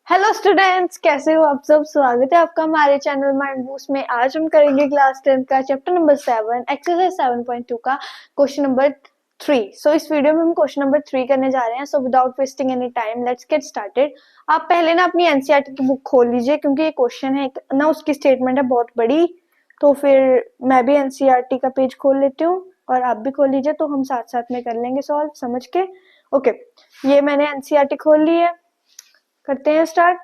Hello students, कैसे हो आप सब। स्वागत है आपका हमारे चैनल माइंड बूस्ट में। आज हम करेंगे क्लास 10 का चैप्टर नंबर 7 एक्सरसाइज 7.2 का क्वेश्चन नंबर 3। सो इस वीडियो में हम क्वेश्चन नंबर 3 करने जा रहे हैं। So without wasting any time let's get started. आप पहले ना अपनी एनसीईआरटी की बुक खोल लीजिए, क्योंकि ये क्वेश्चन है ना, उसकी स्टेटमेंट है बहुत बड़ी। तो फिर मैं भी एनसीईआरटी का पेज खोल लेती हूँ और आप भी खोल लीजिए, तो हम साथ साथ में कर लेंगे सॉल्व समझ के। ओके, ये मैंने एनसीईआरटी खोल ली है, करते हैं start.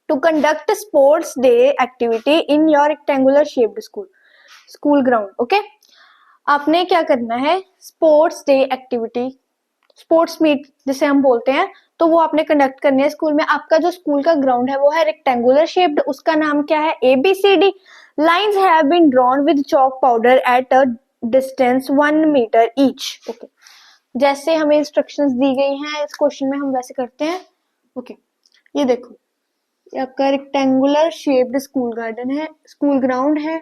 To conduct sports day activity in your rectangular shaped school ground. Okay, आपने क्या करना है, sports day activity, sports meet जिसे हम बोलते हैं, तो वो आपने कंडक्ट करनी है स्कूल में। आपका जो स्कूल का ग्राउंड है वो है रेक्टेंगुलर शेप्ड, उसका नाम क्या है, ABCD। Lines have been drawn with chalk powder at a distance 1 metre each. Okay, जैसे हमें इंस्ट्रक्शंस दी गई हैं इस क्वेश्चन में हम वैसे करते हैं। ओके, ये देखो, ये आपका रेक्टेंगुलर शेप्ड स्कूल गार्डन है, स्कूल ग्राउंड है।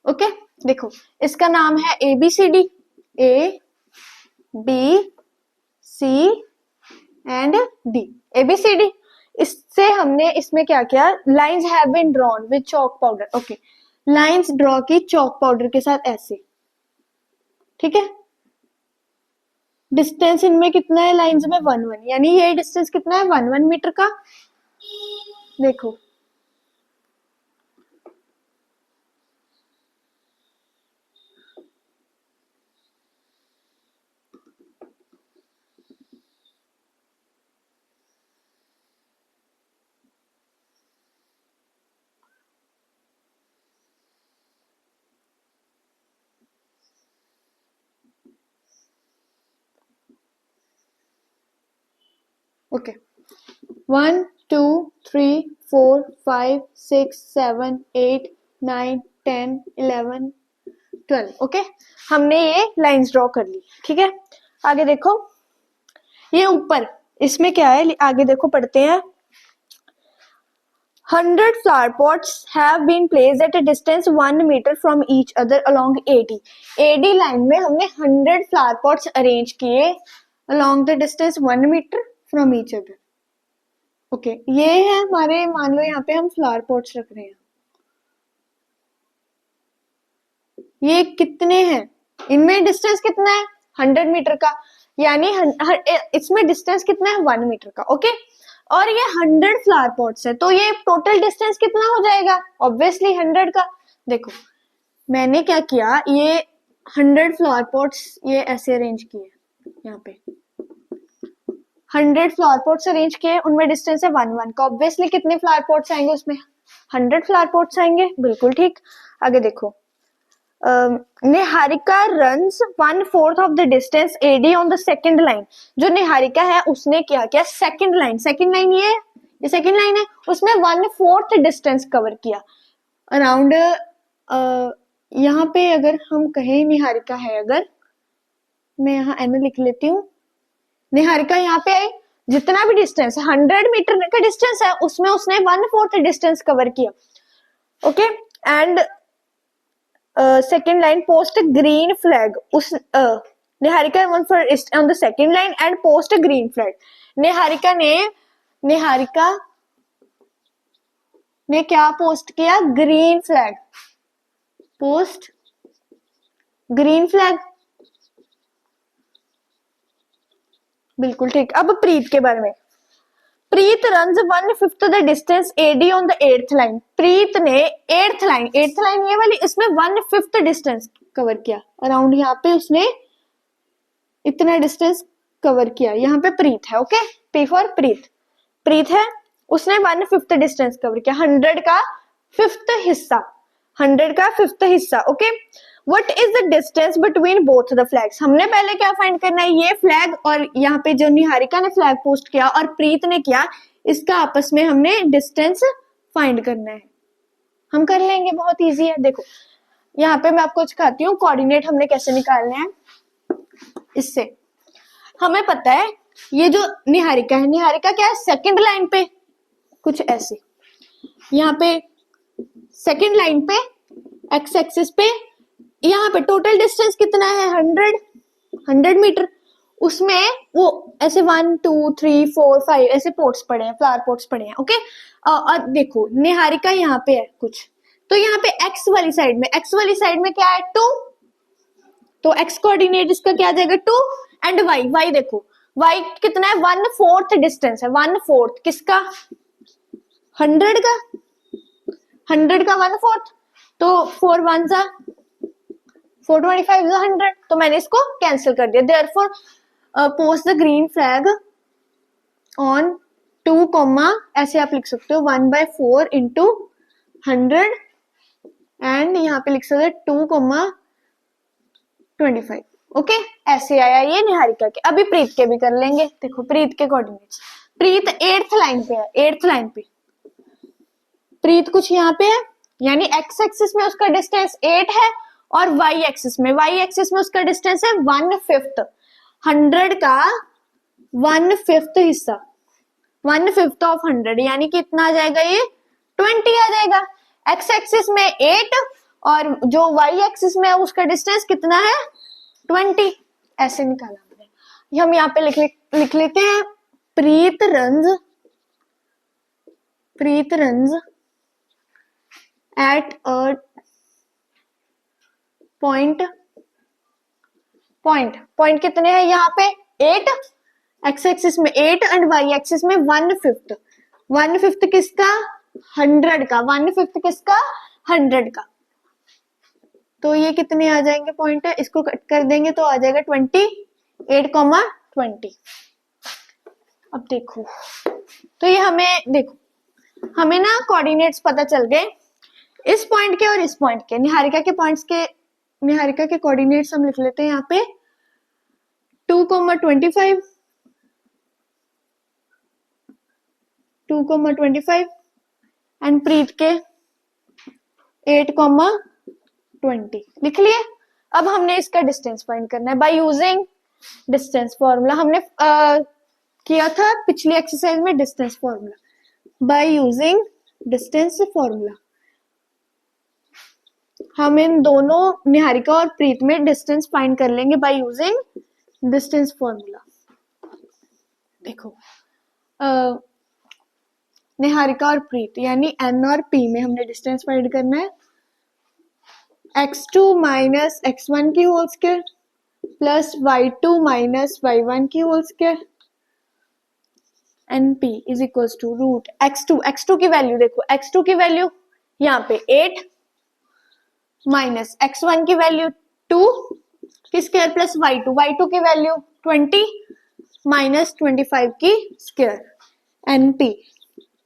ओके, देखो इसका नाम है ABCD, A B C and D, ABCD। इससे हमने इसमें क्या किया, lines have been drawn with chalk powder. Okay, lines draw की चॉक पाउडर के साथ ऐसे, ठीक है। डिस्टेंस इनमें कितना है, लाइंस में 1 1, यानी ये डिस्टेंस कितना है, 1 1 मीटर का। देखो ओके, 1 2 3 4 5 6 7 8 9 10 11 12। ओके, हमने ये लाइंस ड्रॉ कर ली, ठीक है। आगे देखो, ये ऊपर इसमें क्या है, आगे देखो पढ़ते हैं। 100 flower pots have been placed at a distance 1 meter from each other along AD। AD line में हमने 100 flower pots अरेंज किए along the distance 1 meter from each other। Okay, ये है हमारे, मान लो यहाँ पे हम फ्लावर पॉट्स रख रहे हैं। ये कितने हैं, इनमें डिस्टेंस कितना है, 100 मीटर का, यानी इसमें डिस्टेंस कितना है, 1 मीटर का। ओके, और ये 100 फ्लावर पॉट्स है, तो ये टोटल डिस्टेंस कितना हो जाएगा, ऑब्वियसली 100 का। देखो मैंने क्या किया, ये 100 फ्लावर पॉट्स ये ऐसे अरेंज किए, यहाँ पे 100 फ्लावर पॉट्स अरेंज किए, उनमें डिस्टेंस है 1 1 का। ऑब्वियसली कितने फ्लावर पॉट्स आएंगे उसमें, 100 फ्लावर पॉट्स आएंगे, बिल्कुल ठीक। आगे देखो, Niharika runs 1/4 of the distance AD on the second line. जो निहारिका है उसने क्या किया, सेकंड लाइन ये सेकंड लाइन है, उसमें 1/4 डिस्टेंस कवर किया अराउंड। यहाँ पे अगर हम कहें निहारिका है, अगर मैं यहाँ N लिख लेती हूँ, निहारिका यहाँ पे जितना भी डिस्टेंस है 100 मीटर का डिस्टेंस है, उसमें उसने 1/4 डिस्टेंस कवर किया। Okay, and second line post green flag, उस Niharika on the second line and post green flag. Niharika ने क्या पोस्ट किया, green flag, post green flag, बिल्कुल ठीक। अब प्रीत के बारे में, Preet runs 1/5 the distance AD on the 8th line. Preet ने 8th लाइन ये वाली, इसमें 1/5 डिस्टेंस कवर किया अराउंड, यहाँ पे उसने इतना डिस्टेंस कवर किया। यहाँ पे प्रीत है, ओके, P फॉर प्रीत है, उसने 1/5 डिस्टेंस कवर किया, 100 का 5th हिस्सा, 100 का 5th हिस्सा। Okay, what is the distance between both the flags. हमने पहले क्या फाइंड करना है, ये फ्लैग और यहाँ पे जो निहारिका ने फ्लैग पोस्ट किया और प्रीत ने किया, इसका आपस में हमने डिस्टेंस फाइंड करना है। हम कर लेंगे, बहुत इजी है। देखो यहाँ पे मैं आपको सिखाती हूँ कोऑर्डिनेट हमने कैसे निकालने हैं। इससे हमें पता है, ये जो निहारिका है, निहारिका क्या है, सेकंड लाइन पे कुछ ऐसे, यहाँ पे सेकेंड लाइन पे एक्स एक्सिस पे यहाँ पे टोटल डिस्टेंस कितना है 100 मीटर। उसमें वो ऐसे 1 2 3 4 5 ऐसे पोर्ट्स पड़े हैं, फ्लावर पोर्ट्स पड़े हैं। ओके, और देखो निहारिका यहाँ पे है कुछ, तो यहाँ पे एक्स वाली साइड में क्या है 2, तो एक्स कोऑर्डिनेट इसका क्या आ जाएगा 2 एंड वाई देखो वाई कितना है 1/4 डिस्टेंस है, 1/4 किसका 100 का, 100 का 1/4, तो 4 1 जा 425 जा 100, तो मैंने इसको कैंसिल कर दिया। Therefore post the green flag on 2, ऐसे आप लिख सकते हो 1/4 इंटू 100 एंड यहाँ पे लिख सकते हो 2,25। ओके, ऐसे आया ये निहारिका के। अभी प्रीत के भी कर लेंगे। देखो प्रीत के कोऑर्डिनेट्स, प्रीत 8th लाइन पे है, 8th लाइन पे प्रीत कुछ यहाँ पे है, यानी एक्स एक्सिस में उसका डिस्टेंस 8 है और वाई एक्सिस में उसका डिस्टेंस है 1/5, 100 का 1/5 हिस्सा, 1/5 ऑफ 100 यानी कि इतना आ जाएगा, ये 20 आ जाएगा। एक्स एक्सिस में 8 और जो वाई एक्सिस में है उसका डिस्टेंस कितना है 20, ऐसे निकाला हमने। हम यहाँ पे लिख लेते हैं प्रीत रंज एट अ पॉइंट कितने हैं यहाँ पे 8, एक्स एक्सिस में 8 एंड वाई एक्सिस में 1/5 किसका 100 का, 1/5 किसका 100 का, तो ये कितने आ जाएंगे पॉइंट है, इसको कट कर देंगे तो आ जाएगा 28,20। अब देखो तो ये हमें ना कोऑर्डिनेट्स पता चल गए इस पॉइंट के और इस पॉइंट के। निहारिका के कोऑर्डिनेट्स हम लिख लेते हैं यहाँ पे 2,25 एंड प्रीत के 8,20 लिख लिए। अब हमने इसका डिस्टेंस फाइंड करना है बाय यूजिंग डिस्टेंस फॉर्मूला। हमने किया था पिछली एक्सरसाइज में distance formula, by using distance formula हम इन दोनों निहारिका और प्रीत में डिस्टेंस फाइंड कर लेंगे बाय यूजिंग डिस्टेंस फॉर्मूला। देखो निहारिका और प्रीत यानी एन और पी में हमने डिस्टेंस फाइंड करना है x2 माइनस x1 की whole square plus y2 minus y1 की whole square and p is equals to root x2 की वैल्यू देखो, x2 की वैल्यू यहाँ पे 8 माइनस x1 की वैल्यू 2 की स्क्वायर प्लस y2 की वैल्यू 20 माइनस 25 की स्क्वायर एंड p।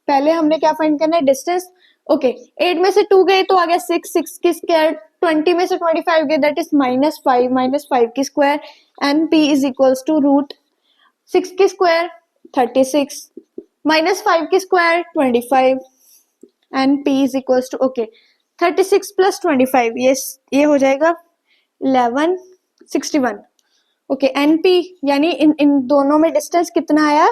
पहले हमने क्या फाइंड करना है डिस्टेंस। ओके, 8 में से 2 गए तो आ गया 6 की स्क्वायर, 20 में से 25 गए दैट इज -5 की square and p is equals to root 6 की स्क्वायर 36 -5 की square 25 and p is equals to 36 plus 25 ये हो जाएगा 1161। ओके, एंड p यानी इन दोनों में डिस्टेंस कितना आया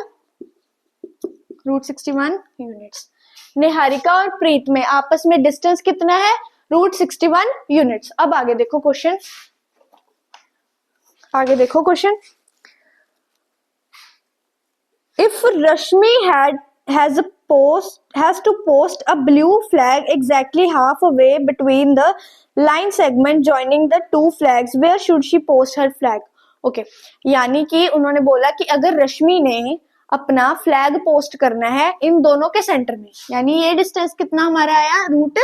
रूट 61 यूनिट्स। निहारिका और प्रीत में आपस में डिस्टेंस कितना है रूट 61 यूनिट्स। अब आगे देखो question, if Rashmi has to post a blue flag exactly halfway between the line segment joining the two flags, where should she post her flag? Okay, यानी कि उन्होंने बोला कि अगर रश्मि ने अपना फ्लैग पोस्ट करना है इन दोनों के सेंटर में, यानी ये डिस्टेंस कितना हमारा आया रूट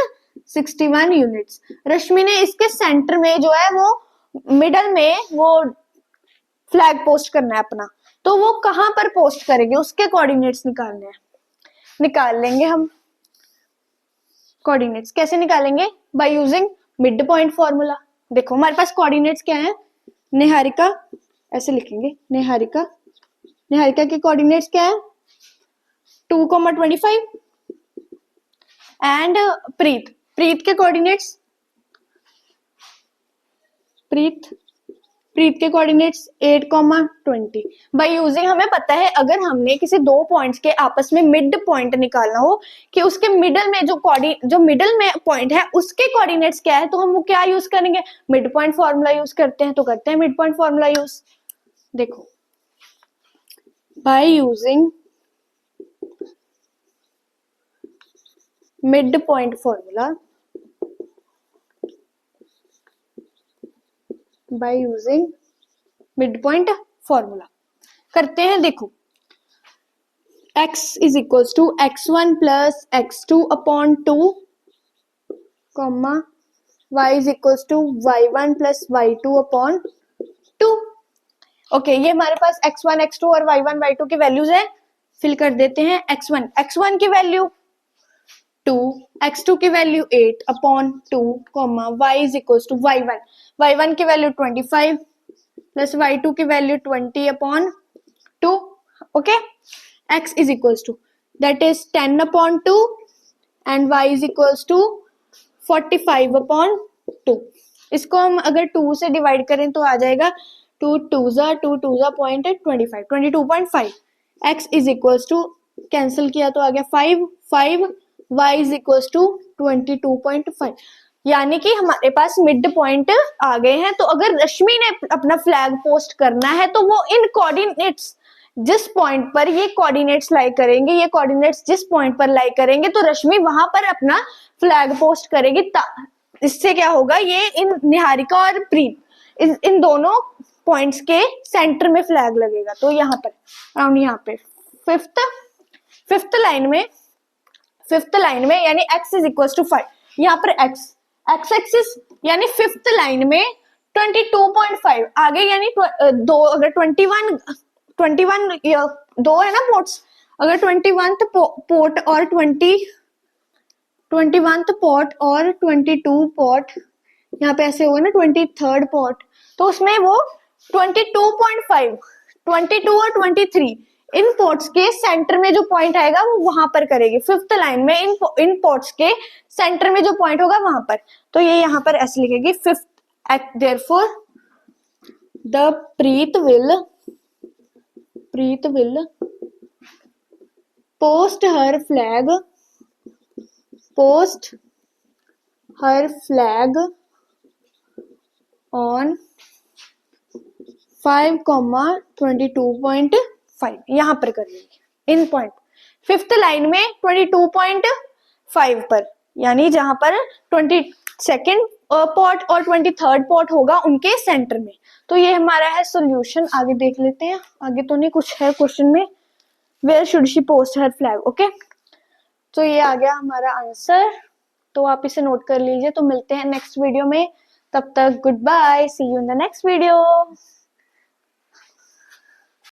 61 यूनिट्स। रश्मि ने इसके सेंटर में जो है वो मिडल में वो फ्लैग पोस्ट करना है अपना, तो वो कहां पर पोस्ट करेगी उसके कोऑर्डिनेट्स निकालने हैं। निकाल लेंगे हम कोऑर्डिनेट्स, कैसे निकालेंगे bye using mid point formula. देखो हमारे पास कोऑर्डिनेट्स क्या है, निहारिका ऐसे लिखेंगे, निहारिका के कोऑर्डिनेट्स क्या है 2,25 एंड प्रीत के कोऑर्डिनेट्स प्रीत के कोऑर्डिनेट्स 8,20। बाय यूजिंग, हमें पता है अगर हमने किसी दो पॉइंट्स के आपस में मिड पॉइंट निकालना हो कि उसके मिडल में जो मिडल में पॉइंट है उसके कोऑर्डिनेट्स क्या है, तो हम वो क्या यूज करेंगे, मिड पॉइंट फॉर्मूला यूज करते हैं। तो करते हैं मिड पॉइंट फॉर्मूला यूज। देखो, by using mid point formula, by using mid point formula करते हैं। देखो, x is equal to x1 plus x2 upon 2, comma y is equal to y1 plus y2 upon 2। Okay, ये हमारे पास x1 x2 और y1 y2 की values है। Fill कर देते हैं। x1 की वैल्यू 2, x2 की value 8 upon 2, comma y is equal to y1 की वैल्यू 25 प्लस y2 की value 20 upon 2। Okay, x is equals to that is 10 upon 2 and y is equals to 45 upon 2। इसको हम अगर 2 से डिवाइड करें तो आ जाएगा 2 2 point 25 22.5। x is equals to cancel किया तो आ गया 5 y is equals to 22.5। यानी कि हमारे पास मिड पॉइंट आ गए हैं। तो अगर रश्मि ने अपना फ्लैग पोस्ट करना है तो वो इन कोऑर्डिनेट्स जिस पॉइंट पर ये कोऑर्डिनेट्स लाई करेंगे, ये कोऑर्डिनेट्स जिस पॉइंट पर लाई करेंगे तो रश्मि वहां पर अपना फ्लैग पोस्ट करेगी। इससे क्या होगा, ये इन निहारिका और प्रीत इन दोनों पॉइंट्स के सेंटर में फ्लैग लगेगा। तो यहाँ पर अराउंड यहाँ पे फिफ्थ लाइन में यानी x इज इक्वल टू 5, यहाँ पर x एक्सिस यानी फिफ्थ लाइन में 22.5 आगे, यानी दो, अगर 21 दो है ना पोर्ट्स, अगर 21th पोर्ट और 21th पोर्ट और 22 पोर्ट यहाँ पे ऐसे हुए ना 23rd पोर्ट, तो उसमें वो 22.5 22 और 23 इन पोर्ट्स के सेंटर में जो पॉइंट आएगा वो वहां पर करेगी। फिफ्थ लाइन में इन पोर्ट्स के सेंटर में जो पॉइंट होगा वहां पर, तो ये यहाँ पर ऐसे लिखेगी fifth. Therefore the Preet will post her flag on 5,22.5 यहाँ पर करेंगे इन पॉइंट फिफ्थ लाइन में 22.5 पर, यानी जहां पर 22nd पॉट और 23rd पॉट होगा उनके सेंटर में। तो ये हमारा है सॉल्यूशन। आगे देख लेते हैं, आगे तो नहीं कुछ है क्वेश्चन में। Where should she post her flag. Okay, तो ये आ गया हमारा आंसर, तो आप इसे नोट कर लीजिए। तो मिलते हैं नेक्स्ट वीडियो में, तब तक goodbye, see you in the next video.